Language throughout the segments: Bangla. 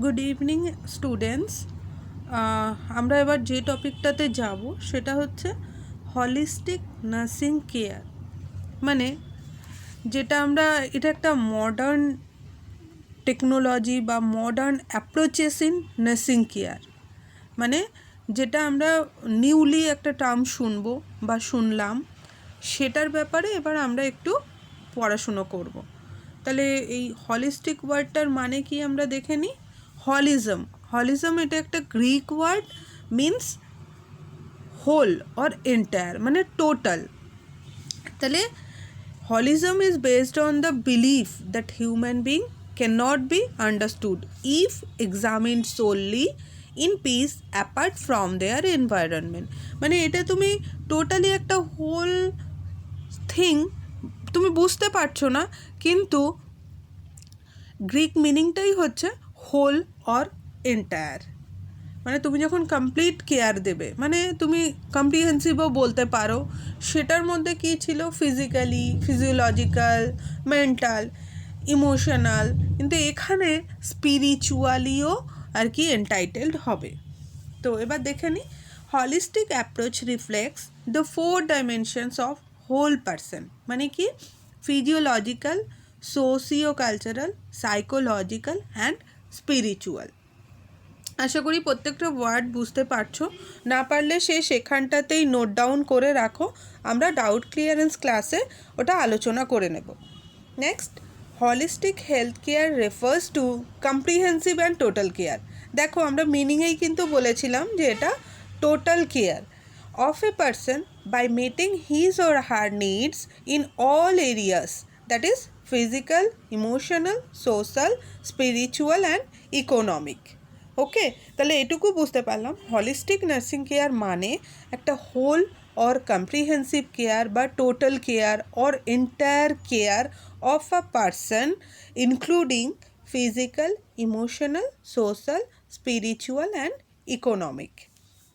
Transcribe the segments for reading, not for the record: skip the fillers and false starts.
Good evening students. আমরা এবার যে টপিকটাতে যাব সেটা হচ্ছে হলিস্টিক নার্সিং কেয়ার। মানে যেটা আমরা এটা একটা মডার্ন টেকনোলজি বা modern approaches in nursing care, মানে যেটা আমরা নিউলি একটা টার্ম শুনবো বা শুনলাম, সেটার ব্যাপারে এবার আমরা একটু পড়াশুনো করব। তাহলে এই হলিস্টিক ওয়ার্ডটার মানে কি আমরা দেখে নিই। হলিজম এটা একটা Greek word, means whole or entire, মানে টোটাল। তাহলে holism is based on the belief that human being cannot be understood if examined solely in peace apart from their environment। মানে এটা তুমি টোটালি একটা হোল থিং তুমি বুঝতে পারছো না, কিন্তু গ্রিক মিনিংটাই হচ্ছে হোল অর এন্টায়ার। মানে তুমি যখন কমপ্লিট কেয়ার দেবে, মানে তুমি কম্প্রিহেন্সিভও বলতে পারো। সেটার মধ্যে কী ছিল, ফিজিক্যালি, ফিজিওলজিক্যাল, মেন্টাল, ইমোশনাল, কিন্তু এখানে স্পিরিচুয়ালিও আর কি এন্টাইটেলড হবে। তো এবার দেখে নিই, holistic approach reflects the 4 dimensions of whole person. মানে কি, physiological, socio cultural, psychological and spiritual. আশা করি প্রত্যেকটা ওয়ার্ড বুঝতে পারছো। না পারলে সেখানটাতেই নোট ডাউন করে রাখো, আমরা ডাউট ক্লিয়ারেন্স ক্লাসে ওটা আলোচনা করে নেব। Next, holistic health care refers to comprehensive and total care. দেখো আমরা মিনিংয়েই কিন্তু বলেছিলাম যে এটা total care of a person by meeting his or her needs in all areas, that is physical, emotional, social, spiritual and economic. Okay, তাহলে এটুকু বুঝতে পারলাম হলিস্টিক নার্সিং কেয়ার মানে একটা হোল or comprehensive care বা total care or entire care of a person including physical, emotional, social, spiritual and economic.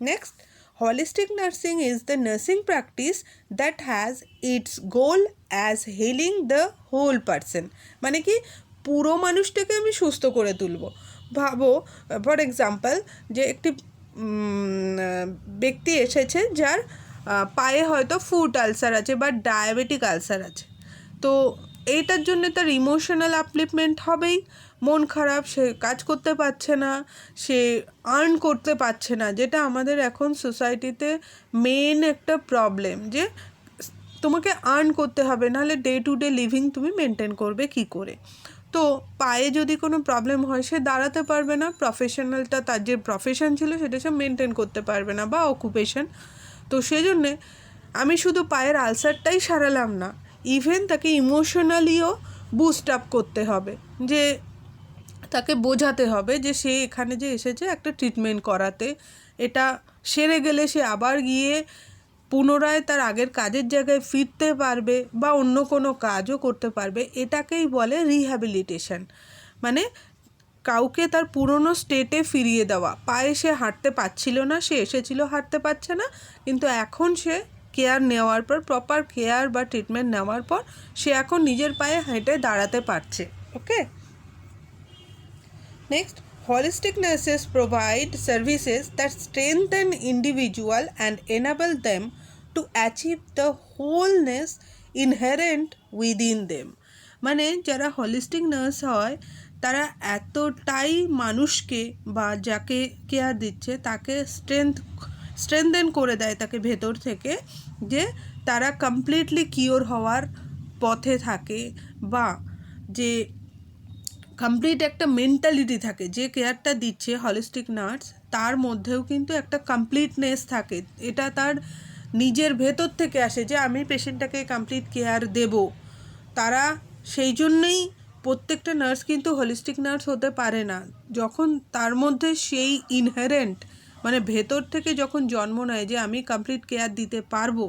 Next, holistic nursing is the nursing practice that has its goal as healing the whole person। মানে কি, পুরো মানুষটাকে আমি সুস্থ করে তুলবো। ভাবো ফর এক্সাম্পল যে একটি ব্যক্তি এসেছে যার পায়ে হয়তো ফুট আলসার আছে বা ডায়াবেটিক আলসার আছে। তো এইটার জন্য তার ইমোশনাল আপলিফমেন্ট হবেই, মন খারাপ, সে কাজ করতে পারছে না, সে আর্ন করতে পারছে না, যেটা আমাদের এখন সোসাইটিতে মেন একটা প্রবলেম, যে তোমাকে আর্ন করতে হবে, নাহলে ডে টু ডে লিভিং তুমি মেনটেন করবে কি করে। তো পায়ে যদি কোনো প্রবলেম হয়, সে দাঁড়াতে পারবে না, প্রফেশনালটা, তার যে প্রফেশন ছিল সেটা সে মেনটেন করতে পারবে না, বা অকুপেশন। তো সেজন্যে আমি শুধু পায়ের আলসারটাই সারালাম না, ইভেন তাকে ইমোশনালিও বুস্ট আপ করতে হবে, যে তাকে বোঝাতে হবে যে সে এখানে যে এসেছে একটা ট্রিটমেন্ট করাতে, এটা সেরে গেলে সে আবার গিয়ে পুনরায় তার আগের কাজের জায়গায় ফিরতে পারবে বা অন্য কোনো কাজও করতে পারবে। এটাকেই বলে রিহ্যাবিলিটেশন। মানে কাউকে তার পুরনো স্টেটে ফিরিয়ে দেওয়া। পায়ে সে হাঁটতে পারছিল না, সে এসেছিল হাঁটতে পারছে না, কিন্তু এখন সে কেয়ার নেওয়ার পর, প্রপার কেয়ার বা ট্রিটমেন্ট নেওয়ার পর সে এখন নিজের পায়ে হেঁটে দাঁড়াতে পারছে। ওকে, next, holistic nurses provide services that strengthen individual and enable them to achieve the wholeness inherent within them। মানে যারা হলিস্টিক নার্স হয় তারা এতটাই মানুষকে বা যাকে কেয়ার দিচ্ছে তাকে স্ট্রেংথেন করে দেয় তাকে ভেতর থেকে, যে তারা কমপ্লিটলি কিওর হওয়ার পথে থাকে, বা যে কমপ্লিট একটা মেন্টালিটি থাকে। যে কেয়ারটা দিচ্ছে হলিস্টিক নার্স, তার মধ্যেও কিন্তু একটা কমপ্লিটনেস থাকে, এটা তার নিজের ভেতর থেকে আসে যে আমি পেশেন্টটাকে কমপ্লিট কেয়ার দেব। তারা সেই জন্যেই প্রত্যেকটা নার্স কিন্তু হলিস্টিক নার্স হতে পারে না, যখন তার মধ্যে সেই ইনহেরেন্ট, মানে ভেতর থেকে যখন জন্ম নেয় যে আমি কমপ্লিট কেয়ার দিতে পারবো,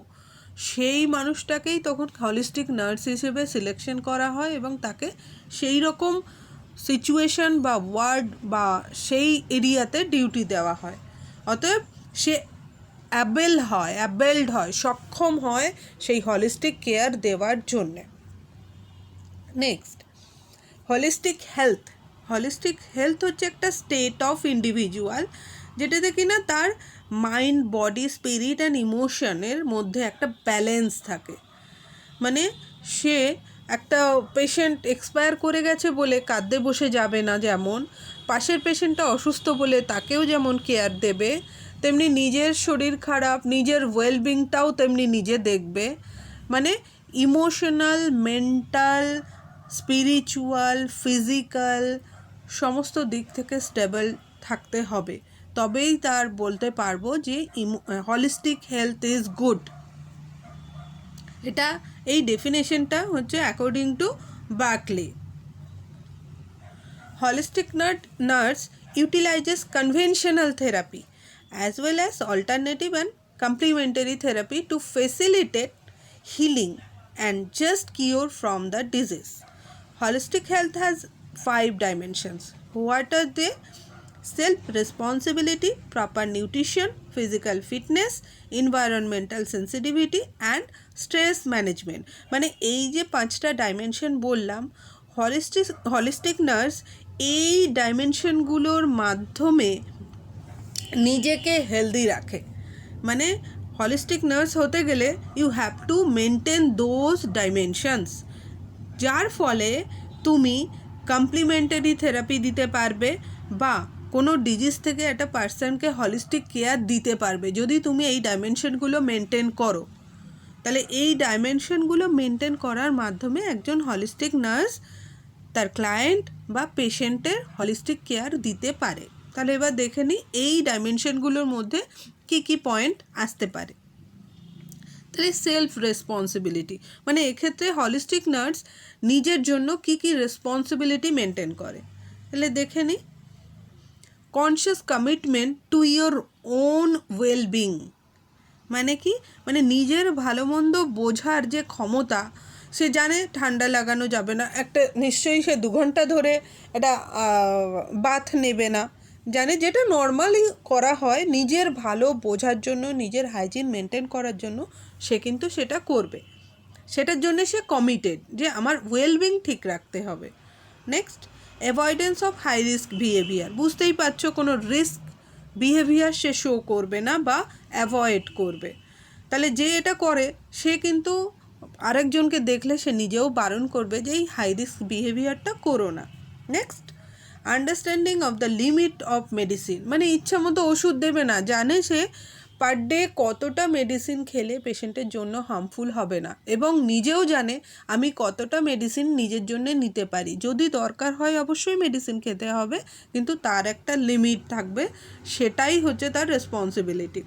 সেই মানুষটাকেই তখন হলিস্টিক নার্স হিসেবে সিলেকশন করা হয় এবং তাকে সেই রকম সিচুয়েশন বা ওয়ার্ড বা সেই এরিয়াতে ডিউটি দেওয়া হয়। অতএব সে অ্যাবেলড হয়, সক্ষম হয় সেই হলিস্টিক কেয়ার দেওয়ার জন্যে। Next, holistic health. Holistic health হচ্ছে একটা স্টেট অফ ইন্ডিভিজুয়াল, যেটাতে কিনা তার মাইন্ড, বডি, স্পিরিট অ্যান্ড ইমোশনের মধ্যে একটা ব্যালেন্স থাকে। মানে সে একটা পেশেন্ট এক্সপায়ার করে গেছে বলে কাঁদতে বসে যাবে না, যেমন পাশের পেশেন্টটা অসুস্থ বলে তাকেও যেমন কেয়ার দেবে, তেমনি নিজের শরীর খারাপ, নিজের ওয়েলবিংটাও তেমনি নিজে দেখবে। মানে ইমোশনাল, মেন্টাল, স্পিরিচুয়াল, ফিজিক্যাল সমস্ত দিক থেকে স্টেবল থাকতে হবে, তবেই তার বলতে পারবো যে হলিস্টিক হেলথ ইজ গুড। এটা এই ডেফিনেশনটা হচ্ছে according to Berkeley. Holistic nurse utilizes conventional therapy as well as alternative and complementary therapy to facilitate healing and just cure from the disease. Holistic health has 5 dimensions. What are they? Self-responsibility, proper nutrition, physical fitness, environmental sensitivity and stress management. মানে এই যে 5টা ডাইমেনশন বললাম, হলিস্টিক নার্স এই ডাইমেনশনগুলোর মাধ্যমে নিজেকে হেলদি রাখে। মানে হলিস্টিক নার্স হতে গেলে you have to maintain those dimensions, যার ফলে তুমি কমপ্লিমেন্টারি থেরাপি দিতে পারবে বা কোনো ডিজিজ থেকে একটা পার্সনকে হলিস্টিক কেয়ার দিতে পারবে যদি তুমি এই ডাইমেনশনগুলো মেনটেন করো। তাহলে এই ডাইমেনশনগুলো মেনটেন করার মাধ্যমে একজন হলিস্টিক নার্স তার ক্লায়েন্ট বা পেশেন্টের হলিস্টিক কেয়ার দিতে পারে। তাহলে এবার দেখে নিই এই ডাইমেনশনগুলোর মধ্যে কি কি পয়েন্ট আসতে পারে। তাহলে সেলফ রেসপন্সিবিলিটি, মানে এক্ষেত্রে হলিস্টিক নার্স নিজের জন্য কি কি রেসপন্সিবিলিটি মেনটেন করে। তাহলে দেখে নিই, conscious commitment to your own wellbeing. মানে কি, মানে নিজের ভালো মন্দ বোঝার যে ক্ষমতা, সে জানে ঠান্ডা লাগানো যাবে না, একটা নিশ্চয়ই সে 2 ঘন্টা ধরে একটা বাথ নেবে না, জানে যেটা নর্মালি করা হয় নিজের ভালো বোঝার জন্য, নিজের হাইজিন মেনটেন করার জন্য সে কিন্তু সেটা করবে, সেটার জন্য সে কমিটেড যে আমার ওয়েলবিং ঠিক রাখতে হবে। Next, avoidance of high risk behaviour. বুঝতেই পারছো কোনো রিস্ক বিহেভিয়ার সে শো করবে না বা অ্যাভয়েড করবে। তাহলে যে এটা করে সে কিন্তু আরেকজনকে দেখলে সে নিজেও বারণ করবে যে এই হাই রিস্ক বিহেভিয়ারটা করো না। Next, understanding of the limit of medicine. মানে ইচ্ছা মতো ওষুধ দেবে না, জানে সে পার ডে কতটা মেডিসিন খেলে পেশেন্টের জন্য হার্মফুল হবে না, এবং নিজেও জানে আমি কতটা মেডিসিন নিজের জন্য নিতে পারি। যদি দরকার হয় অবশ্যই মেডিসিন খেতে হবে, কিন্তু তার একটা লিমিট থাকবে, সেটাই হচ্ছে তার responsibility.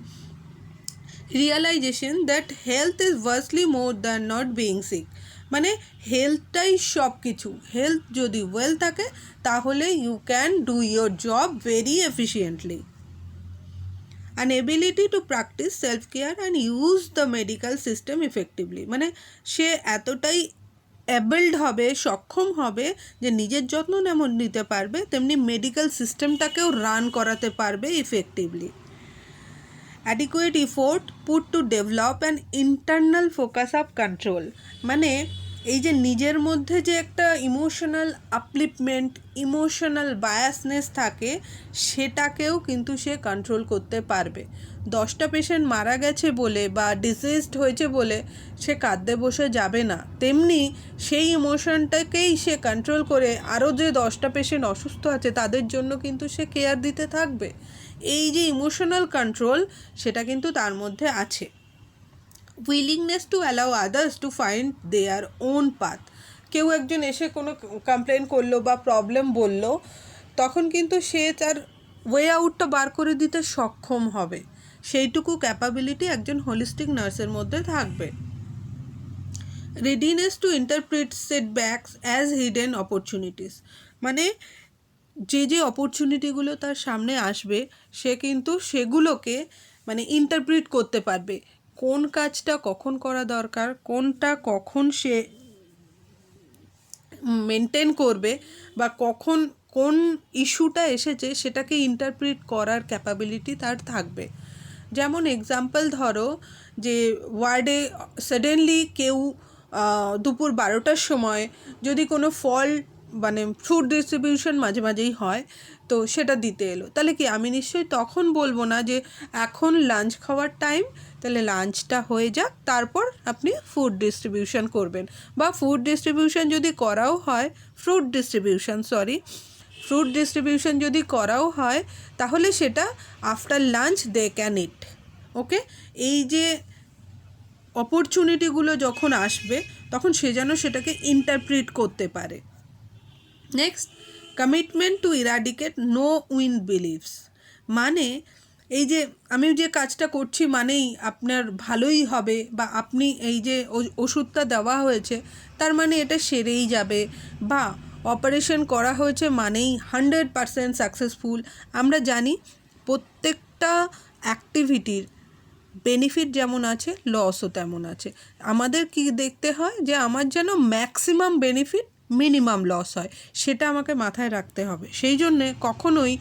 Realisation that health is ভার্সলি more than not being sick. মানে হেলথটাই সব কিছু। হেলথ যদি ওয়েল থাকে তাহলে you can do your job very efficiently. An ability to practice self care and use the medical system effectively. মানে সে এতটাই অ্যাবেলড হবে, সক্ষম হবে যে নিজের যত্ন যেমন নিতে পারবে তেমনি মেডিকেল সিস্টেমটাকেও রান করাতে পারবে effectively. Adequate effort put to develop an internal focus of control. মানে এই যে নিজের মধ্যে যে একটা ইমোশনাল আপলিফমেন্ট, ইমোশনাল বায়াসনেস থাকে, সেটাকেও কিন্তু সে কন্ট্রোল করতে পারবে। 10টা পেশেন্ট মারা গেছে বলে বা ডিজিজড হয়েছে বলে সে কাঁদতে বসে যাবে না, তেমনি সেই ইমোশনটাকেই সে কন্ট্রোল করে আরও যে 10টা পেশেন্ট অসুস্থ আছে তাদের জন্য কিন্তু সে কেয়ার দিতে থাকবে। এই যে ইমোশনাল কন্ট্রোল, সেটা কিন্তু তার মধ্যে আছে। Willingness to allow others to find their own path. কেউ একজন এসে কোনো কমপ্লেন করলো বা প্রবলেম বললো, তখন কিন্তু সে তার ওয়ে আউটটা বার করে দিতে সক্ষম হবে, সেইটুকু ক্যাপাবিলিটি একজন হোলিস্টিক নার্সের মধ্যে থাকবে। Readiness to interpret setbacks as hidden opportunities. মানে যে যে অপরচুনিটিগুলো তার সামনে আসবে সে কিন্তু সেগুলোকে মানে ইন্টারপ্রিট করতে পারবে, কোন কাজটা কখন করা দরকার, কোনটা কখন সে মেনটেন করবে বা কখন কোন ইস্যুটা এসেছে সেটাকে ইন্টারপ্রিট করার ক্যাপাবিলিটি তার থাকবে। যেমন এক্সাম্পল ধরো যে ওয়ার্ডে সাডেনলি কেউ দুপুর 12টার সময় যদি কোনো ফল মানে ফুড ডিস্ট্রিবিউশন মাঝে মাঝেই হয়, তো সেটা দিতে এলো, তাহলে কি আমি নিশ্চয়ই তখন বলবো না যে এখন লাঞ্চ খাওয়ার টাইম, তাহলে লাঞ্চটা হয়ে যাক তারপর আপনি ফুড ডিস্ট্রিবিউশন করবেন। বা ফুড ডিস্ট্রিবিউশন যদি করাও হয়, ফ্রুট ডিস্ট্রিবিউশন যদি করাও হয়, তাহলে সেটা আফটার লাঞ্চ দে ক্যান ইট। ওকে, এই যে অপরচুনিটিগুলো যখন আসবে তখন সে যেন সেটাকে ইন্টারপ্রিট করতে পারে। Next, commitment to eradicate no win beliefs. মানে এই যে আমি যে কাজটা করছি মানেই আপনার ভালোই হবে, বা আপনি এই যে ওষুধটা দেওয়া হয়েছে তার মানে এটা সেরেই যাবে, বা অপারেশন করা হয়েছে মানেই 100% সাকসেসফুল। আমরা জানি প্রত্যেকটা অ্যাক্টিভিটির বেনিফিট যেমন আছে, লসও তেমন আছে। আমাদের কি দেখতে হয় যে আমার যেন ম্যাক্সিমাম বেনিফিট মিনিমাম লস হয়, সেটা আমাকে মাথায় রাখতে হবে। সেই জন্যে কখনোই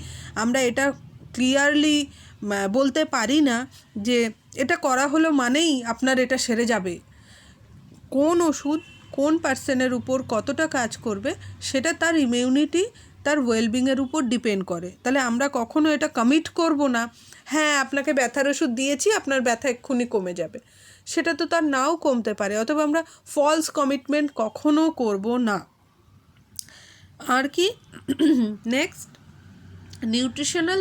আমরা এটা ক্লিয়ারলি বলতে পারি না যে এটা করা হলো মানেই আপনার এটা সেরে যাবে। কোন ওষুধ কোন পার্সনের উপর কতটা কাজ করবে সেটা তার ইমিউনিটি, তার ওয়েলবিংয়ের উপর ডিপেন্ড করে। তাহলে আমরা কখনো এটা কমিট করব না, হ্যাঁ আপনাকে ব্যথার ওষুধ দিয়েছি আপনার ব্যথা এক্ষুনি কমে যাবে, সেটা তো তার নাও কমতে পারে। অথবা আমরা ফলস কমিটমেন্ট কখনো করব না। আর কি নেক্সট, নিউট্রিশনাল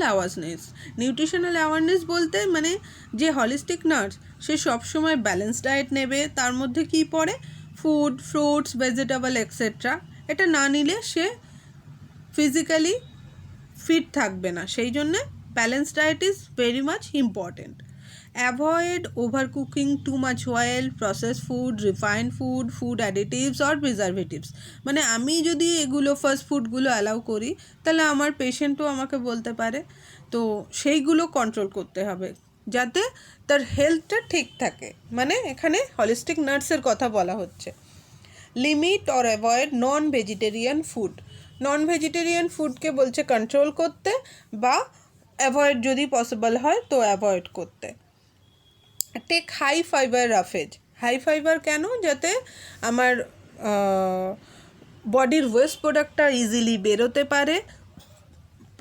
অ্যাওয়ারনেস বলতে মানে যে হলিস্টিক নার্স সে সবসময় ব্যালেন্স ডায়েট নেবে, তার মধ্যে কি পড়ে ফুড, ফ্রুটস, ভেজিটেবল এক্সেট্রা। এটা না নিলে সে ফিজিক্যালি ফিট থাকবে না, সেই জন্যে balance diet is very much important. Avoid over cooking, too much oil, process food, refined food, food additives or preservatives. মানে আমি যদি এগুলো ফাস্ট ফুডগুলো অ্যালাউ করি তাহলে আমার পেশেন্টও আমাকে বলতে পারে, তো সেইগুলো কন্ট্রোল করতে হবে যাতে তার হেলথটা ঠিক থাকে। মানে এখানে হলিস্টিক নার্সের কথা বলা হচ্ছে। Limit or avoid non vegetarian ফুডকে বলছে কন্ট্রোল করতে, বা অ্যাভয়েড যদি পসিবল হয় তো অ্যাভয়েড করতে। টেক হাই ফাইবার কেন? যাতে আমার বডির ওয়েস্ট প্রোডাক্টটা ইজিলি বেরোতে পারে,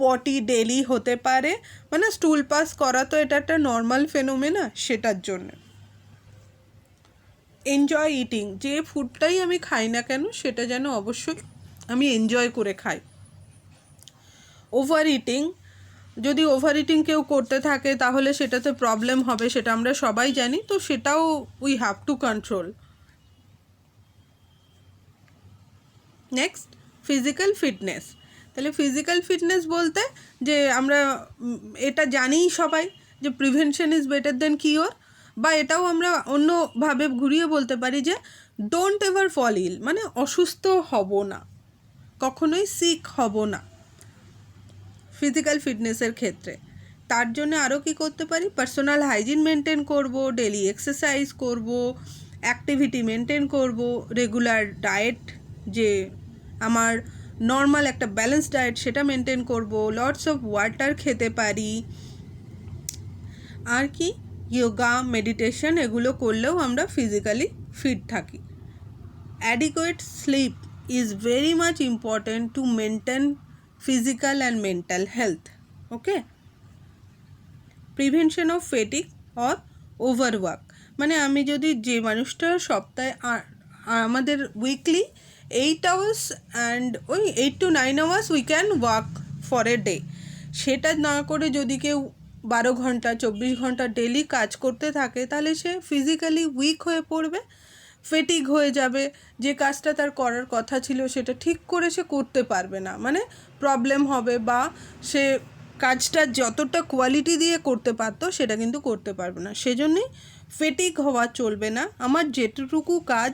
পটি ডেলি হতে পারে, মানে স্টুল পাস করা তো এটা একটা নর্মাল ফেনোমেনা, সেটার জন্য। এনজয় ইটিং, যে ফুডটাই আমি খাই না কেন সেটা যেন অবশ্যই আমি এনজয় করে খাই। যদি ওভার ইটিং কেউ করতে থাকে তাহলে সেটাতে প্রবলেম হবে, সেটা আমরা সবাই জানি, তো সেটাও we have to control. Next, physical fitness. তাহলে ফিজিক্যাল ফিটনেস বলতে যে আমরা এটা জানিই সবাই যে prevention is better then cure, বা এটাও আমরা অন্যভাবে ঘুরিয়ে বলতে পারি যে ডোন্ট এভার ফল ইল, মানে অসুস্থ হব না, কখনোই সিক হব না ফিজিক্যাল ফিটনেসের ক্ষেত্রে। তার জন্য আরও কী করতে পারি, পার্সোনাল হাইজিন মেনটেন করব, ডেলি এক্সারসাইজ করব, অ্যাক্টিভিটি মেনটেন করব, রেগুলার ডায়েট যে আমার নর্মাল একটা ব্যালেন্স ডায়েট সেটা মেনটেন করব, লটস অফ ওয়াটার খেতে পারি। আর কি যোগা, মেডিটেশন এগুলো করলেও আমরা ফিজিক্যালি ফিট থাকি। Adequate sleep is very much important to maintain physical and mental health. Okay, prevention of fatigue or overwork, মানে আমি যদি যে মানুষটা সপ্তাহে আমাদের উইকলি 8 hours অ্যান্ড ওই 8 to 9 hours we can work for a day, সেটা না করে যদি কেউ 12 ঘন্টা 24 ঘন্টা ডেলি কাজ করতে থাকে তাহলে সে ফিজিক্যালি উইক হয়ে পড়বে, ফেটিক হয়ে যাবে, যে কাজটা তার করার কথা ছিল সেটা ঠিক করে সে করতে পারবে না, মানে প্রবলেম হবে, বা সে কাজটা যতটা কোয়ালিটি দিয়ে করতে পারতো সেটা কিন্তু করতে পারবে না। সেজন্যই ফেটিক হওয়া চলবে না, আমার যেটুকু কাজ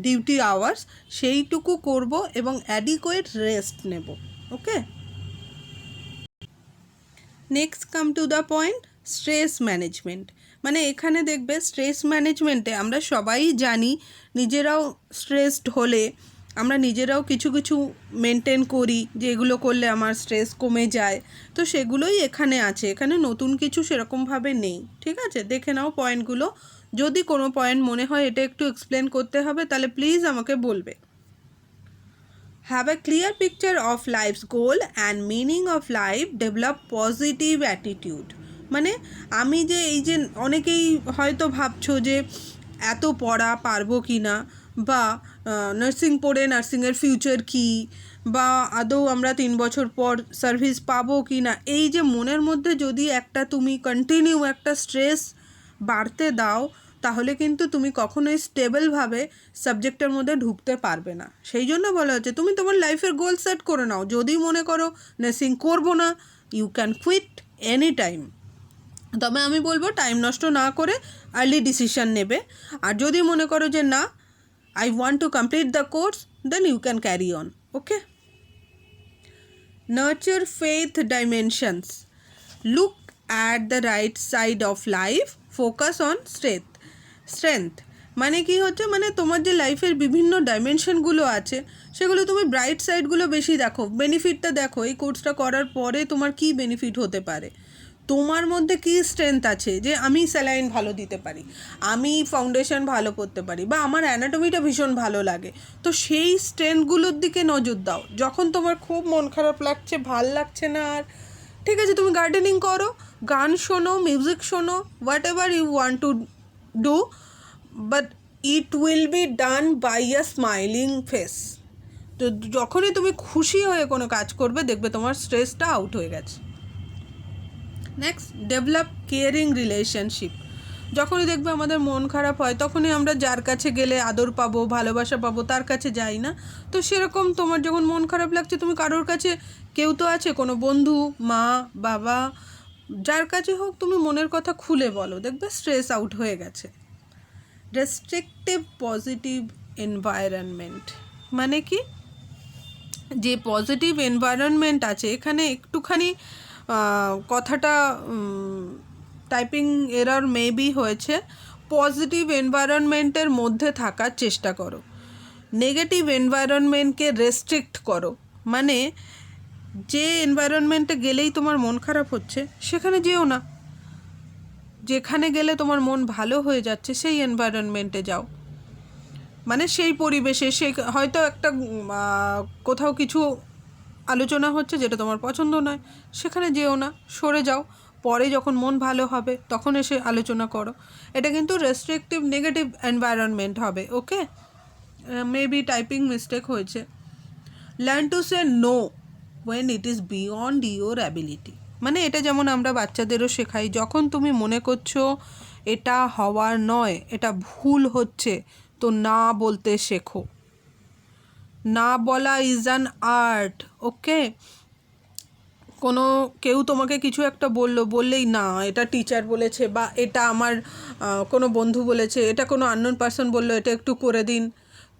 ডিউটি আওয়ার্স সেইটুকু করব এবং অ্যাডিকুয়েট রেস্ট নেব। Okay, next come to the point, stress management. মানে এখানে দেখবে স্ট্রেস ম্যানেজমেন্টে আমরা সবাই জানি, নিজেরাও স্ট্রেসড হলে আমরা নিজেরাও কিছু কিছু মেনটেন করি যে এগুলো করলে আমার স্ট্রেস কমে যায়, তো সেগুলোই এখানে আছে, এখানে নতুন কিছু সেরকমভাবে নেই। ঠিক আছে, দেখে নাও পয়েন্টগুলো, যদি কোনো পয়েন্ট মনে হয় এটা একটু এক্সপ্লেন করতে হবে তাহলে প্লিজ আমাকে বলবে। have a clear picture of life's goal and meaning of life, develop positive attitude. মানে আমি যে এই যে অনেকেই হয়তো ভাবছো যে এত পড়া পারবো কি না, বা নার্সিং পড়ে নার্সিংয়ের ফিউচার কী, বা আদৌ আমরা 3 বছর পর সার্ভিস পাবো কি না, এই যে মনের মধ্যে যদি একটা তুমি কন্টিনিউ একটা স্ট্রেস বাড়তে দাও, তাহলে কিন্তু তুমি কখনোই স্টেবলভাবে সাবজেক্টের মধ্যে ঢুকতে পারবে না। সেই জন্য বলা হচ্ছে তুমি তোমার লাইফের গোল সেট করে নাও। যদি মনে করো নার্সিং করবো না, you can quit any time. তবে আমি বলবো টাইম নষ্ট না করে আর্লি ডিসিশন নেবে। আর যদি মনে করো যে না, I want to complete the course, then you can carry on. Okay. Nurture faith dimensions. Look at the right side of life. Focus on strength. মানে কি হচ্ছে, মানে তোমার যে লাইফের বিভিন্ন ডাইমেনশনগুলো আছে সেগুলো তুমি ব্রাইট সাইডগুলো বেশি দেখো, বেনিফিটটা দেখো। এই কোর্সটা করার পরে তোমার কি বেনিফিট হতে পারে, তোমার মধ্যে কি স্ট্রেংথ আছে, যে আমি স্যালাইন ভালো দিতে পারি, আমি ফাউন্ডেশন ভালো করতে পারি, বা আমার অ্যানাটমিটা ভীষণ ভালো লাগে। তো সেই স্ট্রেংথগুলোর দিকে নজর দাও। যখন তোমার খুব মন খারাপ লাগছে, ভাল লাগছে না আর, ঠিক আছে তুমি গার্ডেনিং করো, গান শোনো, মিউজিক শোনো, whatever you want to do, but it will be done by a smiling face. তো যখনই তুমি খুশি হয়ে কোনো কাজ করবে, দেখবে তোমার স্ট্রেসটা আউট হয়ে গেছে। Next, develop caring relationship. যখনই দেখবে আমাদের মন খারাপ হয়, তখনই আমরা যার কাছে গেলে আদর পাবো, ভালোবাসা পাবো, তার কাছে যাই না? তো সেরকম তোমার যখন মন খারাপ লাগছে, তুমি কারোর কাছে, কেউ তো আছে, কোনো বন্ধু, মা, বাবা, যার কাছে হোক, তুমি মনের কথা খুলে বলো, দেখবে স্ট্রেস আউট হয়ে গেছে। Restrictive positive environment. মানে কি, যে পজিটিভ এনভায়রনমেন্ট আছে, এখানে একটুখানি কথাটা টাইপিং এরর মেবি হয়েছে। পজিটিভ এনভায়রনমেন্টের মধ্যে থাকার চেষ্টা করো, নেগেটিভ এনভায়রনমেন্টকে রেস্ট্রিক্ট করো। মানে যে এনভায়রনমেন্টে গেলেই তোমার মন খারাপ হচ্ছে সেখানে যেও না, যেখানে গেলে তোমার মন ভালো হয়ে যাচ্ছে সেই এনভায়রনমেন্টে যাও। মানে সেই পরিবেশে, সে হয়তো একটা কোথাও কিছু আলোচনা হচ্ছে যেটা তোমার পছন্দ নয়, সেখানে যেও না, সরে যাও। পরে যখন মন ভালো হবে তখন এসে আলোচনা করো। এটা কিন্তু রেস্ট্রিকটিভ নেগেটিভ এনভায়রনমেন্ট হবে। ওকে, মেবি টাইপিং মিস্টেক হয়েছে। Learn to say no when it is beyond your ability. মানে এটা যেমন আমরা বাচ্চাদেরও শেখাই, যখন তুমি মনে করছো এটা হওয়ার নয়, এটা ভুল হচ্ছে, তো না বলতে শেখো। না বলা ইজ অ্যান আর্ট। ওকে, কোনো কেউ তোমাকে কিছু একটা বললেই না, এটা টিচার বলেছে, বা এটা আমার কোনো বন্ধু বলেছে, এটা কোনো আননোন পারসন বললো, এটা একটু করে দিন।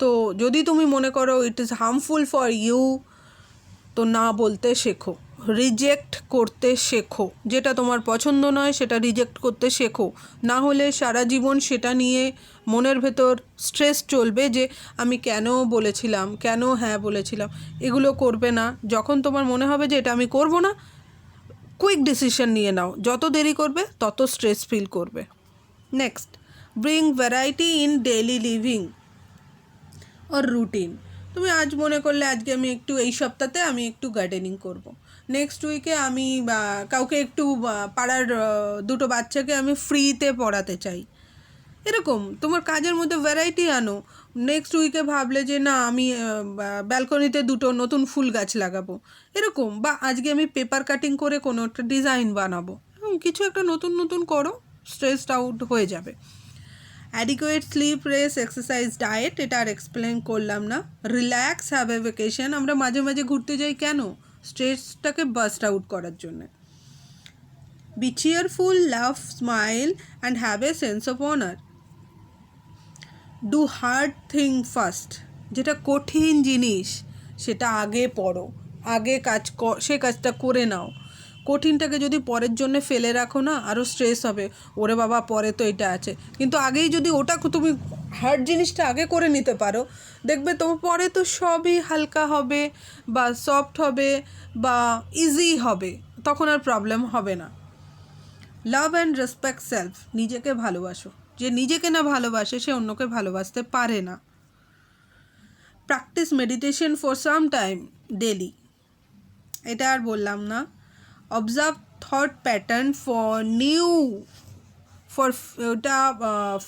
তো যদি তুমি মনে করো it is harmful for you, তো না বলতে শেখো, রিজেক্ট করতে শেখো। যেটা তোমার পছন্দ নয় সেটা রিজেক্ট করতে শেখো। না হলে সারা জীবন সেটা নিয়ে মনের ভেতর স্ট্রেস চলবে, যে আমি কেন বলেছিলাম, কেন হ্যাঁ বলেছিলাম। এগুলো করবে না। যখন তোমার মনে হবে যে এটা আমি করব না, কুইক ডিসিশন নিয়ে নাও। যত দেরি করবে তত স্ট্রেস ফিল করবে। Next, bring variety in daily living or routine. তুমি আজ মনে করলে আজকে আমি একটু, এই সপ্তাহে আমি একটু গার্ডেনিং করব, নেক্সট উইকে আমি কাউকে একটু পাড়ার দুটো বাচ্চাকে আমি ফ্রিতে পড়াতে চাই। এরকম তোমার কাজের মধ্যে ভ্যারাইটি আনো। নেক্সট উইকে ভাবলে যে না, আমি ব্যালকনিতে দুটো নতুন ফুল গাছ লাগাবো, এরকম। বা আজকে আমি পেপার কাটিং করে কোনো একটা ডিজাইন বানাবো, কিছু একটা নতুন নতুন করো, স্ট্রেসড আউট হয়ে যাবে। Adequate sleep, rest, exercise, diet, এটা আর এক্সপ্লেন করলাম না। Relax, have a vacation. আমরা মাঝে মাঝে ঘুরতে যাই কেন? স্ট্রেসটাকে বাস্ট আউট করার জন্যে। Be cheerful, love, smile and have a sense of humour. Do hard thing first. যেটা কঠিন জিনিস সেটা আগে পড়ো, আগে সে কাজটা করে নাও। কঠিনটাকে যদি পরের জন্য ফেলে রাখো না, আরও স্ট্রেস হবে, ওরে বাবা পরে তো এটা আছে। কিন্তু আগেই যদি ওটা তুমি হার্ড জিনিসটা আগে করে নিতে পারো, দেখবে তোমার পরে তো সবই হালকা হবে, বা সফট হবে, বা ইজি হবে, তখন আর প্রবলেম হবে না। Love and respect self. নিজেকে ভালোবাসো। যে নিজেকে না ভালোবাসে সে অন্যকে ভালোবাসতে পারে না। Practice meditation for some time daily, এটা আর বললাম না। অবজার্ভ থট প্যাটার্ন ফর ওটা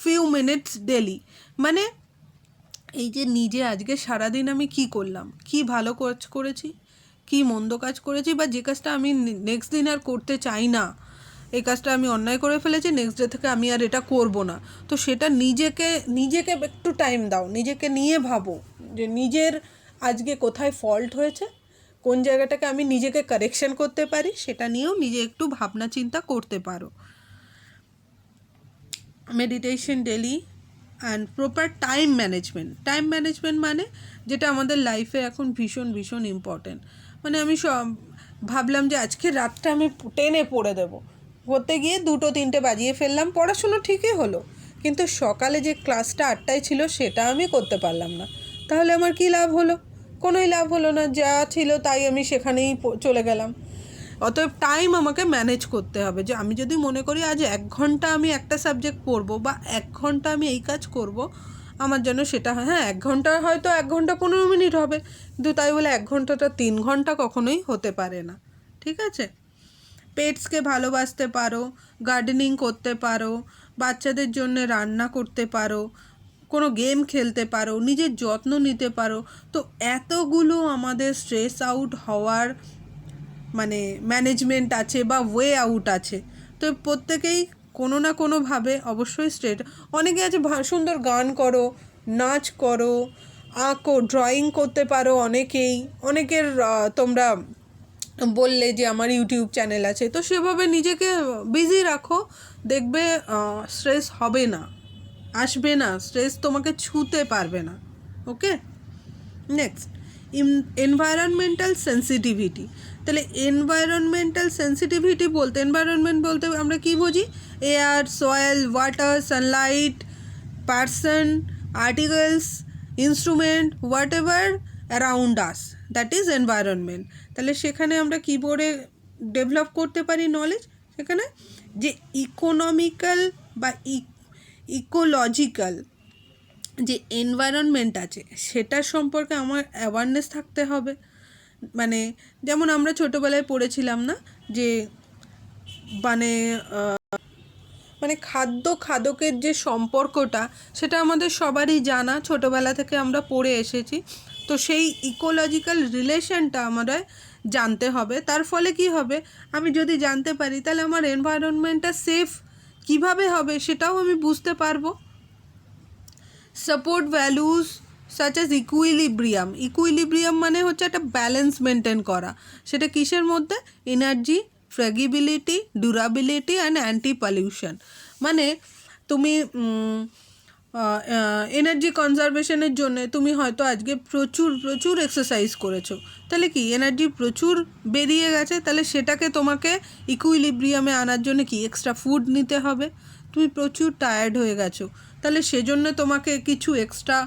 ফিউ মিনিটস ডেলি, মানে এই যে নিজে আজকে সারাদিন আমি কি করলাম, কি ভালো কাজ করেছি, কি মন্দ কাজ করেছি, বা যে কাজটা আমি নেক্সট দিন আর করতে চাই না, এই কাজটা আমি অন্যায় করে ফেলেছি, নেক্সট ডে থেকে আমি আর এটা করব না, তো সেটা নিজেকে একটু টাইম দাও, নিজেকে নিয়ে ভাবো যে নিজের আজকে কোথায় ফল্ট হয়েছে, কোন জায়গাটাকে আমি নিজেকে কারেকশন করতে পারি, সেটা নিয়েও নিজে একটু ভাবনা চিন্তা করতে পারো। Meditation daily and proper time management মানে যেটা আমাদের লাইফে এখন ভীষণ ভীষণ ইম্পর্টেন্ট। মানে আমি ভাবলাম যে আজকে রাতটা আমি টেনে পড়ে দেবো, করতে গিয়ে 2-3 বাজিয়ে ফেললাম, পড়াশুনো ঠিকই হলো, কিন্তু সকালে যে ক্লাসটা 8টায় ছিল সেটা আমি করতে পারলাম না, তাহলে আমার কী লাভ হলো? কোনোই লাভ হলো না, যা ছিল তাই আমি সেখানেই চলে গেলাম। অতএব টাইম আমাকে ম্যানেজ করতে হবে, যে আমি যদি মনে করি আজ 1 ঘন্টা আমি একটা সাবজেক্ট পড়বো বা 1 ঘন্টা আমি এই কাজ করব, আমার জন্য সেটা হয়, হ্যাঁ 1 ঘন্টা হয়তো 1 ঘন্টা 15 মিনিট হবে, কিন্তু তাই বলে 1 ঘন্টাটা 3 ঘন্টা কখনোই হতে পারে না, ঠিক আছে? পেটসকে ভালোবাসতে পারো, গার্ডেনিং করতে পারো, বাচ্চাদের জন্য রান্না করতে পারো, কোনো গেম খেলতে পারো, নিজের যত্ন নিতে পারো, তো এতগুলো আমাদের স্ট্রেস আউট হওয়ার মানে ম্যানেজমেন্ট আছে বা ওয়ে আউট আছে। তো প্রত্যেকেই কোনো না কোনোভাবে অবশ্যই অনেকে আছে সুন্দর গান করো, নাচ করো, আঁকো, ড্রয়িং করতে পারো, অনেকের তোমরা বললে যে আমার ইউটিউব চ্যানেল আছে, তো সেভাবে নিজেকে বিজি রাখো, দেখবে স্ট্রেস হবে না, আসবে না, স্ট্রেস তোমাকে ছুঁতে পারবে না। ওকে, নেক্সট এনভায়রনমেন্টাল সেন্সিটিভিটি। তাহলে এনভায়রনমেন্টাল সেন্সিটিভিটি বলতে আমরা কি বুঝি? Air, soil, water, Sunlight, person, articles, instrument, what ever around us, that is environment. তাহলে সেখানে আমরা কীভাবে ডেভেলপ করতে পারি নলেজ? সেখানে যে ইকোনমিক্যাল বা ইকোলজিক্যাল যে এনভায়রনমেন্ট আছে সেটার সম্পর্কে আমার অ্যাওয়ারনেস থাকতে হবে। মানে যেমন আমরা ছোটোবেলায় পড়েছিলাম না যে মানে খাদকের যে সম্পর্কটা, সেটা আমাদের সবারই জানা, ছোটোবেলা থেকে আমরা পড়ে এসেছি। তো সেই ইকোলজিক্যাল রিলেশনটা আমরা জানতে হবে। তার ফলে কি হবে, আমি যদি জানতে পারি তাহলে আমার এনভায়রনমেন্টটা সেফ কিভাবে হবে সেটাও আমি বুঝতে পারবো। Support values such as equilibrium মানে হচ্ছে একটা ব্যালেন্স মেনটেন করা। সেটা কিসের মধ্যে? Energy, flexibility, durability and anti pollution. মানে তুমি এনার্জি কনজারভেশনের জন্য তুমি হয়তো আজকে প্রচুর এক্সারসাইজ করেছো, তাহলে কি এনার্জি প্রচুর বেরিয়ে গেছে, তাহলে সেটাকে তোমাকে ইকুইলিব্রিয়ামে আনার জন্য কি এক্সট্রা ফুড নিতে হবে। তুমি প্রচুর টায়ার্ড হয়ে গেছো, তাহলে সেজন্য তোমাকে কিছু এক্সট্রা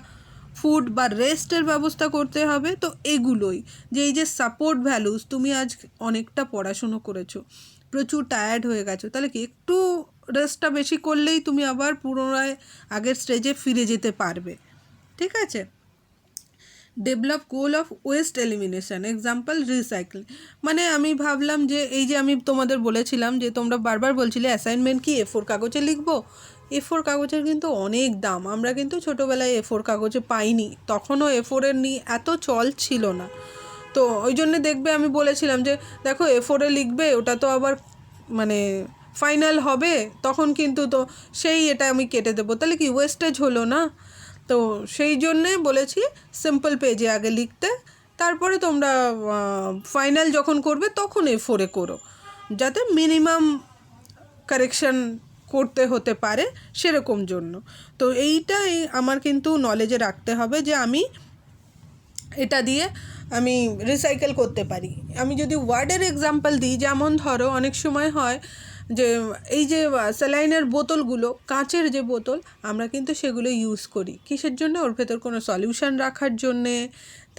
ফুড বা রেস্টের ব্যবস্থা করতে হবে। তো এগুলোই যে এই যে সাপোর্ট ভ্যালুস, তুমি আজ অনেকটা পড়াশুনো করেছো, প্রচুর টায়ার্ড হয়ে গেছো, তাহলে কি একটু রেস্টটা বেশি করলেই তুমি আবার পুনরায় আগের স্টেজে ফিরে যেতে পারবে, ঠিক আছে? Develop goal of West elimination, example recycling. মানে আমি ভাবলাম যে এই যে আমি তোমাদের বলেছিলাম যে তোমরা বারবার বলছিলে অ্যাসাইনমেন্ট কি A4 কাগজে লিখবো, A4 কাগজের কিন্তু অনেক দাম, আমরা কিন্তু ছোটোবেলায় A4 কাগজে পাইনি, তখনও A4-এর এত চল ছিল না। তো ওই জন্যে দেখবে আমি বলেছিলাম যে দেখো A4-এ লিখবে, ওটা তো আবার মানে ফাইনাল হবে, তখন কিন্তু তো এটা আমি কেটে দেবো, তাহলে কি ওয়েস্টেজ হলো না? তো সেই জন্যে বলেছি সিম্পল পেজে আগে লিখতে, তারপরে তোমরা ফাইনাল যখন করবে তখন A4-এ করো, যাতে মিনিমাম কারেকশন করতে হতে পারে সেরকম জন্য। তো এইটাই আমার কিন্তু নলেজে রাখতে হবে যে আমি এটা দিয়ে আমি রিসাইকেল করতে পারি। আমি যদি ওয়ার্ডের এক্সাম্পল দিই, যেমন ধরো অনেক সময় হয় যে এই যে স্যালাইনের বোতলগুলো, কাঁচের যে বোতল, আমরা কিন্তু সেগুলো ইউজ করি কিসের জন্য? ওর ভেতর কোনো সলিউশন রাখার জন্যে,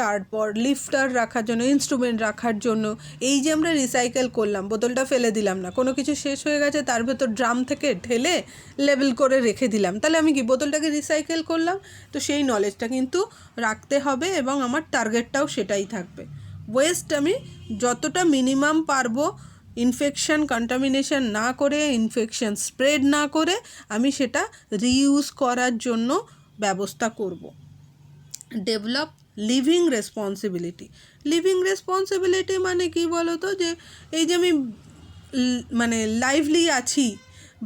তারপর লিফটার রাখার জন্য, ইনস্ট্রুমেন্ট রাখার জন্য। এই যে আমরা রিসাইকেল করলাম, বোতলটা ফেলে দিলাম না, কোনো কিছু শেষ হয়ে গেছে তার ভেতর ড্রাম থেকে ঢেলে লেবেল করে রেখে দিলাম, তাহলে আমি কি বোতলটাকে রিসাইকেল করলাম? তো সেই নলেজটা কিন্তু রাখতে হবে এবং আমার টার্গেটটাও সেটাই থাকবে। ওয়েস্ট আমি যতটা মিনিমাম পারবো ইনফেকশন কন্টামিনেশন না করে, ইনফেকশন স্প্রেড না করে আমি সেটা রিইউজ করার জন্য ব্যবস্থা করব। Develop living responsibility. Living responsibility মানে কি বলো তো, যে এই যে আমি মানে লাইভলি আছি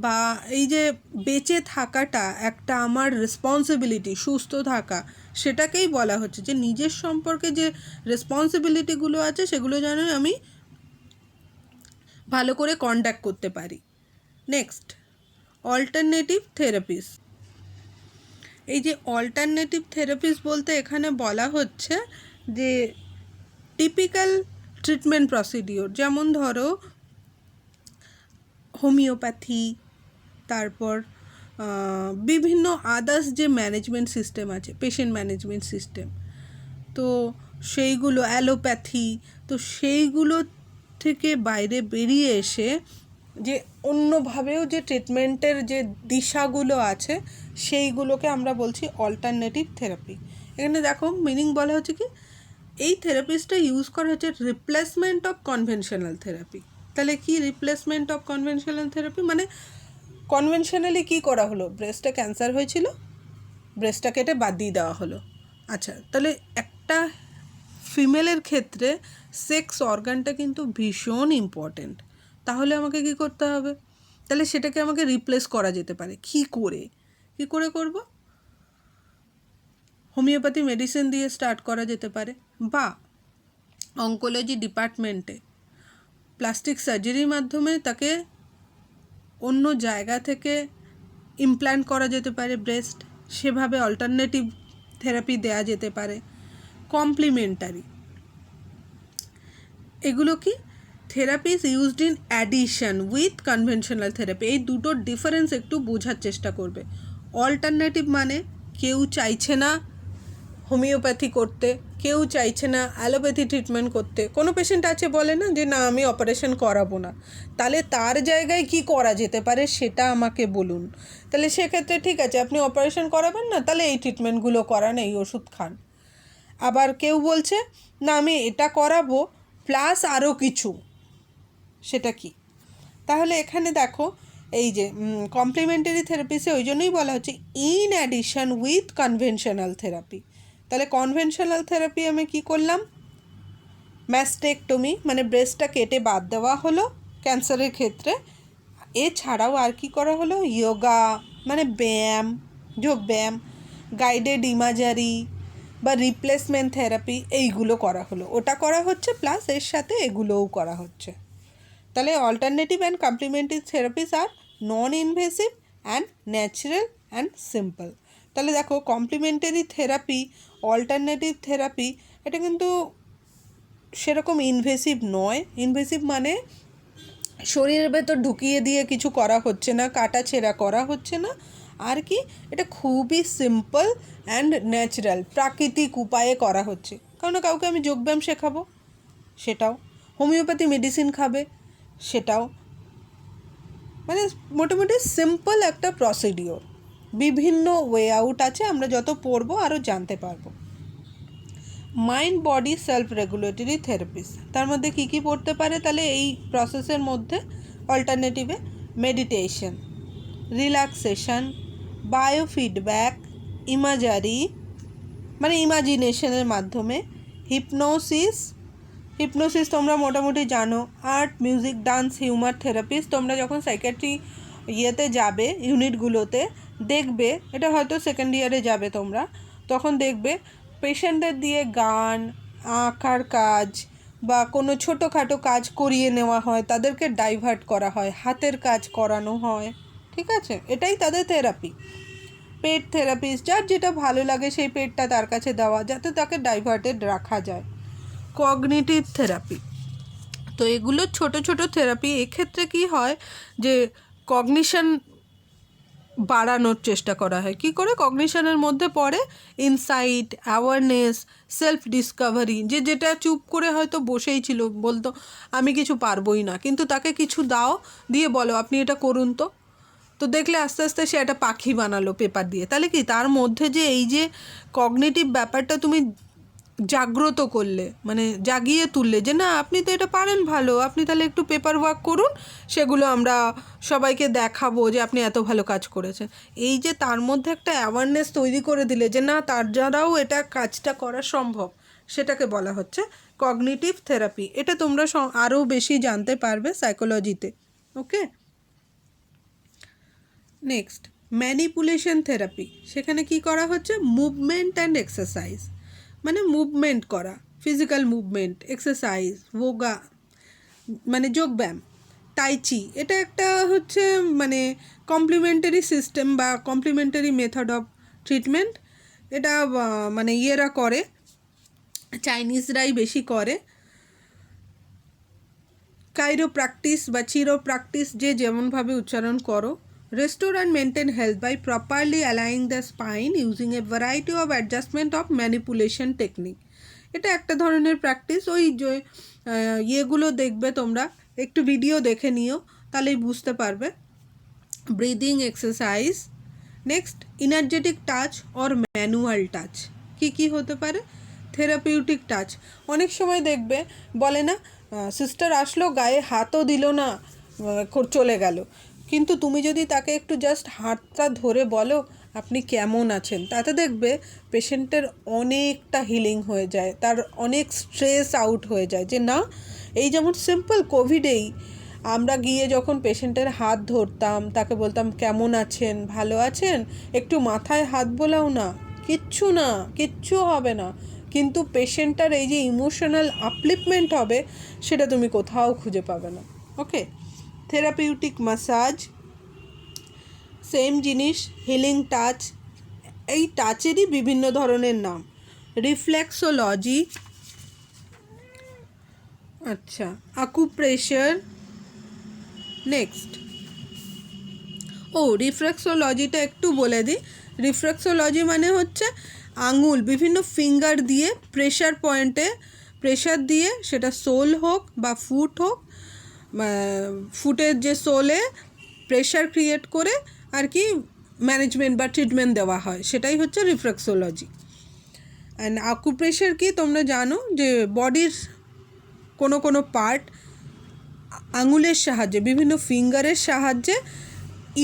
বা এই যে বেঁচে থাকাটা একটা আমার রেসপন্সিবিলিটি, সুস্থ থাকা, সেটাকেই বলা হচ্ছে যে নিজের সম্পর্কে যে রেসপন্সিবিলিটিগুলো আছে সেগুলো যেন আমি ভালো করে কন্ডাক্ট করতে পারি। Next, alternative three piece. এই যে অল্টারনেটিভ থেরাপিস বলতে এখানে বলা হচ্ছে যে টিপিক্যাল ট্রিটমেন্ট প্রসিডিওর, যেমন ধরো হোমিওপ্যাথি, তারপর বিভিন্ন আদার্স যে ম্যানেজমেন্ট সিস্টেম আছে, পেশেন্ট ম্যানেজমেন্ট সিস্টেম, তো সেইগুলো, অ্যালোপ্যাথি, তো সেইগুলো থেকে বাইরে বেরিয়ে এসে যে অন্যভাবেও যে ট্রিটমেন্টের যে দিশাগুলো আছে সেইগুলোকে আমরা বলছি অল্টারনেটিভ থেরাপি। এখানে দেখো মিনিং বলা হচ্ছে কি, এই থেরাপিসটা ইউজ করা হচ্ছে রিপ্লেসমেন্ট অফ কনভেনশনাল থেরাপি। তাহলে কি রিপ্লেসমেন্ট অফ কনভেনশনাল থেরাপি মানে, কনভেনশনালি কী করা হলো, ব্রেস্টে ক্যান্সার হয়েছিল, ব্রেস্টটা কেটে বাদ দিয়ে দেওয়া হলো। আচ্ছা, তাহলে একটা ফিমেলের ক্ষেত্রে সেক্স অর্গানটা কিন্তু ভীষণ ইম্পর্ট্যান্ট। তাহলে আমাকে কি করতে হবে? তাহলে সেটাকে আমাকে রিপ্লেস করা যেতে পারে কী করে করব? হোমিওপ্যাথি মেডিসিন দিয়ে স্টার্ট করা যেতে পারে, বা অঙ্কোলজি ডিপার্টমেন্টে প্লাস্টিক সার্জারির মাধ্যমে তাকে অন্য জায়গা থেকে ইমপ্ল্যান্ট করা যেতে পারে ব্রেস্ট, সেভাবে অল্টারনেটিভ থেরাপি দেয়া যেতে পারে। কমপ্লিমেন্টারি, এগুলো কি, three piece used in addition with conventional therapy. এই দুটোর ডিফারেন্স একটু বোঝার চেষ্টা করবে। অল্টারনেটিভ মানে কেউ চাইছে না হোমিওপ্যাথি করতে, কেউ চাইছে না অ্যালোপ্যাথি ট্রিটমেন্ট করতে। কোনো পেশেন্ট আছে বলে না যে না আমি অপারেশন করাবো না, তাহলে তার জায়গায় কি করা যেতে পারে সেটা আমাকে বলুন। তাহলে সেক্ষেত্রে ঠিক আছে, আপনি অপারেশন করাবেন না, তাহলে এই ট্রিটমেন্টগুলো করান, এই ওষুধ খান। আবার কেউ বলছে না আমি এটা করাবো প্লাস আরও কিছু, সেটা কি? তাহলে এখানে দেখো এই যে কমপ্লিমেন্টারি থেরাপিসে ওই জন্যই বলা হচ্ছে in addition with conventional therapy. তাহলে কনভেনশনাল থেরাপি আমি কি করলাম, ম্যাস্টেকটমি মানে ব্রেস্টটা কেটে বাদ দেওয়া হলো ক্যান্সারের ক্ষেত্রে। এছাড়াও আর কি করা হলো, যোগা মানে ব্যায়াম, যোগব্যায়াম, গাইডেড ইমাজারি বা রিপ্লেসমেন্ট থেরাপি, এইগুলো করা হলো, ওটা করা হচ্ছে প্লাস এর সাথে এগুলোও করা হচ্ছে। তাহলে alternative and complementary therapies are non invasive and natural and simple. তাহলে দেখো কমপ্লিমেন্টারি থেরাপি, অল্টারনেটিভ থেরাপি, এটা কিন্তু সেরকম ইনভেসিভ নয়। ইনভেসিভ মানে শরীরের ভেতর ঢুকিয়ে দিয়ে কিছু করা হচ্ছে না, কাটা ছেঁড়া করা হচ্ছে না, আর কি এটা খুবই সিম্পল অ্যান্ড ন্যাচারাল, প্রাকৃতিক উপায়ে করা হচ্ছে। কারণ কাউকে আমি যোগব্যায়াম শেখাবো, সেটাও হোমিওপ্যাথি মেডিসিন খাবে, সেটাও, মানে মোটামুটি সিম্পল একটা প্রসিডিওর। বিভিন্ন ওয়ে আউট আছে, আমরা যত পড়বো আরও জানতে পারবো। Mind body self regulatory three piece, তার মধ্যে কী কী পড়তে পারে তাহলে এই প্রসেসের মধ্যে? অল্টারনেটিভে মেডিটেশন, রিল্যাক্সেশন, বায়োফিডব্যাক, ইমাজারি মানে ইমাজিনেশনের মাধ্যমে, হিপনোসিস তোমরা মোটামুটি জানো, art, music, dance, humour three piece. তোমরা যখন সাইকিয়াট্রি ইয়েতে যাবে, ইউনিটগুলোতে দেখবে, এটা হয়তো সেকেন্ড ইয়ারে যাবে তোমরা, তখন দেখবে পেশেন্টদের দিয়ে গান, আঁকার কাজ বা কোনো ছোটোখাটো কাজ করিয়ে নেওয়া হয়, তাদেরকে ডাইভার্ট করা হয়, হাতের কাজ করানো হয়, ঠিক আছে, এটাই তাদের থেরাপি। পেট থেরাপিস্ট, যার যেটা ভালো লাগে সেই পেটটা তার কাছে দেওয়া, যাতে তাকে ডাইভার্টেড রাখা যায়। কগনিটিভ থেরাপি, তো এগুলো ছোট ছোট থেরাপি। এক্ষেত্রে কি হয় যে কগনিশন বাড়ানোর চেষ্টা করা হয়। কি করে? কগনিশনের মধ্যে পড়ে ইনসাইট, অ্যাওয়ারনেস, সেলফ ডিসকভারি। যেটা চুপ করে হয়তো বসেই ছিল, বলতো আমি কিছু পারবই না, কিন্তু তাকে কিছু দাও, দিয়ে বলো আপনি এটা করুন তো। তো দেখলে আস্তে আস্তে সে একটা পাখি বানালো পেপার দিয়ে। তাহলে কি তার মধ্যে যে এই যে কগনিটিভ ব্যাপারটা তুমি জাগ্রত করলে, মানে জাগিয়ে তুললে যে না আপনি তো এটা পারেন ভালো, আপনি তাহলে একটু পেপার ওয়ার্ক করুন, সেগুলো আমরা সবাইকে দেখাবো যে আপনি এত ভালো কাজ করেছেন। এই যে তার মধ্যে একটা অ্যাওয়ারনেস তৈরি করে দিলে যে না তার দ্বারাও এটা কাজটা করা সম্ভব, সেটাকে বলা হচ্ছে কগনিটিভ থেরাপি। এটা তোমরা আরও বেশি জানতে পারবে সাইকোলজিতে। ওকে, নেক্সট ম্যানিপুলেশন থেরাপি। সেখানে কি করা হচ্ছে? মুভমেন্ট অ্যান্ড এক্সারসাইজ, মানে মুভমেন্ট করা, ফিজিক্যাল মুভমেন্ট, এক্সারসাইজ, যোগা মানে যোগব্যায়াম, টাইচি। এটা একটা হচ্ছে মানে কমপ্লিমেন্টারি সিস্টেম বা কমপ্লিমেন্টারি মেথড অফ ট্রিটমেন্ট। এটা মানে ইয়েরা করে, চাইনিজরাই বেশি করে। কাইরোপ্র্যাকটিস বা চিরোপ্র্যাকটিস, যে যেমনভাবে উচ্চারণ করো। Restore and maintain health by properly aligning the spine using a variety of adjustment of manipulation technique. এটা একটা ধরনের প্র্যাকটিস। ওই যে ইয়েগুলো দেখবে তোমরা, একটু ভিডিও দেখে নিও, তাহলেই বুঝতে পারবে। Breathing exercise. Next energetic touch or manual touch. কি হতে পারে? Therapeutic touch. অনেক সময় দেখবে বলে না সিস্টার আসলো, গায়ে হাতও দিল না, চলে গেল, কিন্তু তুমি যদি তাকে একটু জাস্ট হাতটা ধরে বলো আপনি কেমন আছেন, তাতে দেখবে পেশেন্টের অনেকটা হিলিং হয়ে যায়, তার অনেক স্ট্রেস আউট হয়ে যায়। যে না, এই যেমন সিম্পল কোভিডেই আমরা গিয়ে যখন পেশেন্টের হাত ধরতাম, তাকে বলতাম কেমন আছেন, ভালো আছেন, একটু মাথায় হাত বোলাও না, কিচ্ছু হবে না, কিন্তু পেশেন্টটার এই যে ইমোশনাল আপলিফমেন্ট হবে সেটা তুমি কোথাও খুঁজে পাবে না। ওকে, থেরাপিউটিক ম্যাসাজ, সেম জিনিস, হিলিং টাচ। এই টাচেরই বিভিন্ন ধরনের নাম। রিফ্লেক্সোলজি, আচ্ছা, আকুপ্রেশার। নেক্সট রিফ্লেক্সোলজিটা একটু বলে দিই। রিফ্লেক্সোলজি মানে হচ্ছে আঙুল বিভিন্ন ফিঙ্গার দিয়ে প্রেশার পয়েন্টে প্রেশার দিয়ে, সেটা সোল হোক বা ফুট হোক, ফুটের যে সোলে প্রেশার ক্রিয়েট করে আর কি ম্যানেজমেন্ট বা ট্রিটমেন্ট দেওয়া হয়, সেটাই হচ্ছে রিফ্লেক্সোলজি। অ্যান্ড আকুপ্রেশার কি তোমরা জানো যে বডির কোনো পার্ট আঙুলের সাহায্যে, বিভিন্ন ফিঙ্গারের সাহায্যে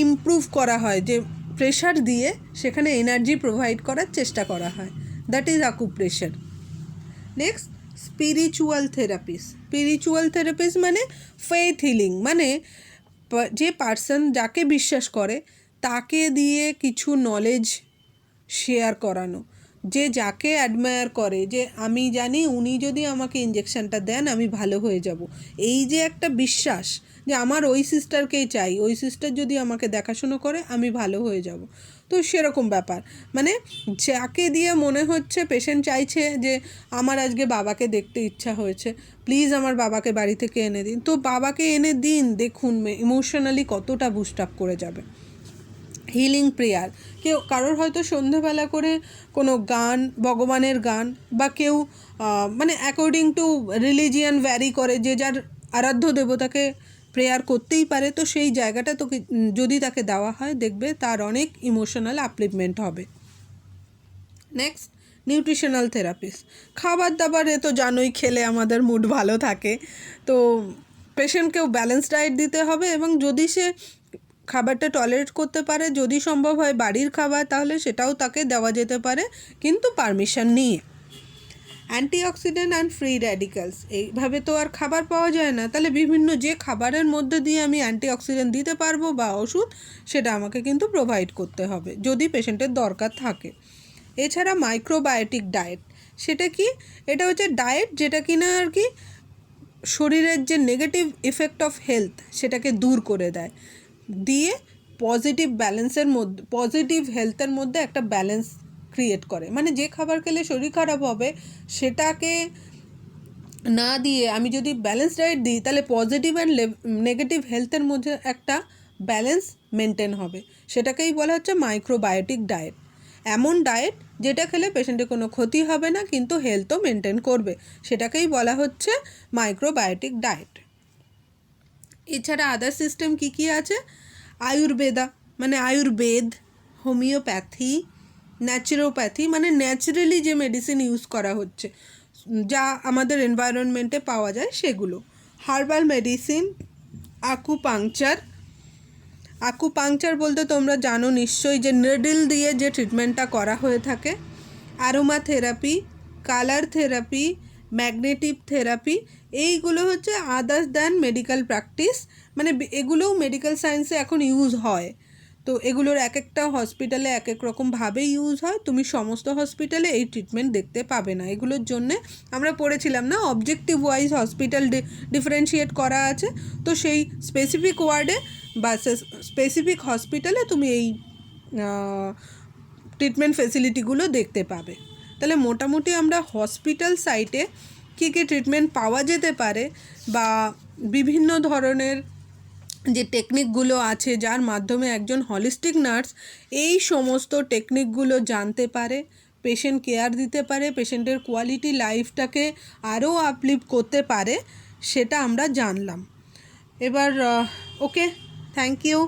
ইমপ্রুভ করা হয়, যে প্রেশার দিয়ে সেখানে এনার্জি প্রোভাইড করার চেষ্টা করা হয়, that is acupressure. Next spiritual three piece মানে ফেথ হিলিং, মানে যে পার্সন যাকে বিশ্বাস করে তাকে দিয়ে কিছু নলেজ শেয়ার করানো, যে যাকে অ্যাডমায়ার করে, যে আমি জানি উনি যদি আমাকে ইঞ্জেকশনটা দেন আমি ভালো হয়ে যাব, এই যে একটা বিশ্বাস যে আমার ওই সিস্টারকেই চাই, ওই সিস্টার যদি আমাকে দেখাশুনো করে আমি ভালো হয়ে যাব। তো সেরকম ব্যাপার, মানে যাকে দিয়ে মনে হচ্ছে পেশেন্ট চাইছে যে আমার আজকে বাবাকে দেখতে ইচ্ছা হয়েছে, প্লিজ আমার বাবাকে বাড়ি থেকে এনে দিন, তো বাবাকে এনে দিন, দেখুন ইমোশনালি কতটা বুস্ট আপ করে যাবে। হিলিং প্রেয়ার, কারোর হয়তো সন্ধেবেলা করে কোনো গান, ভগবানের গান, বা কেউ মানে অ্যাকর্ডিং টু রিলিজিয়ান ভ্যারি করে, যে যার আরাধ্য দেবতাকে প্রেয়ার করতেই পারে, তো সেই জায়গাটা তোকে যদি তাকে দেওয়া হয় দেখবে তার অনেক ইমোশনাল আপলিফমেন্ট হবে। নেক্সট নিউট্রিশনাল থেরাপিস্ট, খাবার দাবারে তো জানোই খেলে আমাদের মুড ভালো থাকে, তো পেশেন্টকেও ব্যালেন্স ডায়েট দিতে হবে, এবং যদি সে খাবারটা টলারেট করতে পারে, যদি সম্ভব হয় বাড়ির খাবার, তাহলে সেটাও তাকে দেওয়া যেতে পারে, কিন্তু পারমিশন নিয়ে। অ্যান্টিঅক্সিডেন্ট অ্যান্ড ফ্রি র্যাডিক্যালস, এইভাবে তো আর খাবার পাওয়া যায় না, তাহলে বিভিন্ন যে খাবারের মধ্যে দিয়ে আমি অ্যান্টিঅক্সিডেন্ট দিতে পারবো বা ওষুধ, সেটা আমাকে কিন্তু প্রোভাইড করতে হবে যদি পেশেন্টের দরকার থাকে। এছাড়া মাইক্রোবায়োটিক ডায়েট, সেটা কি? এটা হচ্ছে ডায়েট যেটা কিনা আর কি শরীরের যে নেগেটিভ ইফেক্ট অফ হেলথ সেটাকে দূর করে দেয়, দিয়ে পজিটিভ হেলথের মধ্যে একটা ব্যালেন্স ক্রিয়েট করে। মানে যে খাবার খেলে শরীর খারাপ হবে সেটাকে না দিয়ে আমি যদি ব্যালেন্স ডায়েট দিই, তাহলে পজিটিভ অ্যান্ড নেগেটিভ হেলথের মধ্যে একটা ব্যালেন্স মেনটেন হবে, সেটাকেই বলা হচ্ছে মাইক্রোবায়োটিক ডায়েট। এমন ডায়েট যেটা খেলে পেশেন্টের কোনো ক্ষতি হবে না কিন্তু হেলথও মেনটেন করবে, সেটাকেই বলা হচ্ছে মাইক্রোবায়োটিক ডায়েট। এছাড়া আদার সিস্টেম কী কী আছে? আয়ুর্বেদা মানে আয়ুর্বেদ, হোমিওপ্যাথি, ন্যাচুরোপ্যাথি মানে ন্যাচারালি যে মেডিসিন ইউজ করা হচ্ছে যা আমাদের এনভায়রনমেন্টে পাওয়া যায় সেগুলো, হার্বাল মেডিসিন, আকুপাংচার বলতে তোমরা জানো নিশ্চয়ই যে নিডল দিয়ে যে ট্রিটমেন্টটা করা হয়ে থাকে, aroma therapy, colour therapy, magnetic therapy, এইগুলো হচ্ছে আদার্স দ্যান মেডিকেল প্র্যাকটিস, মানে এগুলোও মেডিকেল সায়েন্সে এখন ইউজ হয়। তো এগুলোর এক একটা হসপিটালে এক এক রকমভাবে ইউজ হয়, তুমি সমস্ত হসপিটালে এই ট্রিটমেন্ট দেখতে পাবে না। এগুলোর জন্যে আমরা পড়েছিলাম না অবজেক্টিভ ওয়াইজ হসপিটাল ডিফারেন্সিয়েট করা আছে, তো সেই স্পেসিফিক ওয়ার্ডে বা স্পেসিফিক হসপিটালে তুমি এই ট্রিটমেন্ট ফেসিলিটিগুলো দেখতে পাবে। তাহলে মোটামুটি আমরা হসপিটাল সাইটে কী কী ট্রিটমেন্ট পাওয়া যেতে পারে বা বিভিন্ন ধরনের যে টেকনিকগুলো আছে যার মাধ্যমে একজন হলিস্টিক নার্স এই সমস্ত টেকনিকগুলো জানতে পারে, পেশেন্ট কেয়ার দিতে পারে, পেশেন্টের কোয়ালিটি লাইফটাকে আরও আপলিফ্ট করতে পারে, সেটা আমরা জানলাম। এবার ওকে, থ্যাংক ইউ।